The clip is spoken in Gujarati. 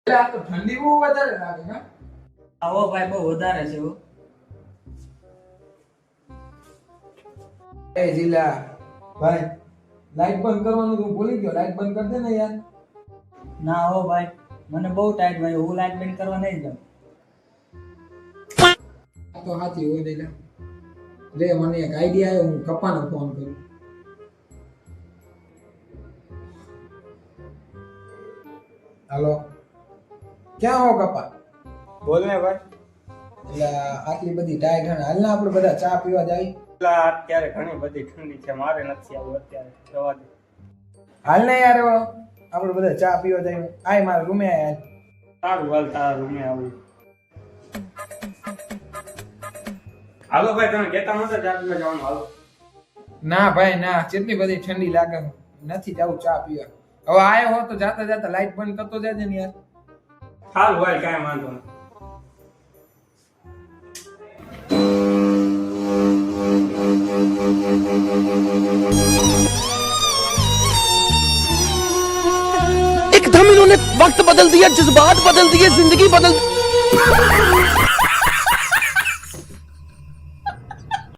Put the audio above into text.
એટલે આ તો ઠંડી બહુ વધારે લાગે ને? આવો ભાઈ બહુ વધારે છે હો. એ જીલા ભાઈ લાઈટ બંધ કરવાનું તું ભૂલી ગયો. લાઈટ બંધ કરી દે ને યાર. ના હો ભાઈ, મને બહુ ટાઈટ ભાઈ, હું લાઈટ બંધ કરવા નહીં જાઉં. આ તો સાચી હોય જીલા. રે મને એક આઈડિયા આવ્યો, હું કપાને ફોન કરું. હાલો, ક્યાં હો કપા? બોલ ને ભાઈ. એટલે આટલી બધી ટાઈટ હે, હાલ ને આપણે બધા ચા પીવા જાય. એટલે અત્યારે ઘણી બધી ઠંડી છે, મારે નથી આવું અત્યારે, જવા દે. હાલ ને યાર, હવે આપણે બધા ચા પીવા જાય. આય મારા રૂમે આય. સારું હાલ, તારા રૂમે આવું. હાલો ભાઈ, તમે કહેતા નતા ચા પીવા જવાનું, હાલો. ના ભાઈ ના, કેટલી બધી ઠંડી લાગે, નથી જવું ચા પીવા. હવે આયો હો તો જાતા જાતા લાઈટ બંધ કરતો જાજે ને યાર. સારું ભાઈ, કાંઈ વાંધો નહીં. एकदम इन्होंने वक्त बदल दिया, जज्बात बदल दिए, जिंदगी बदल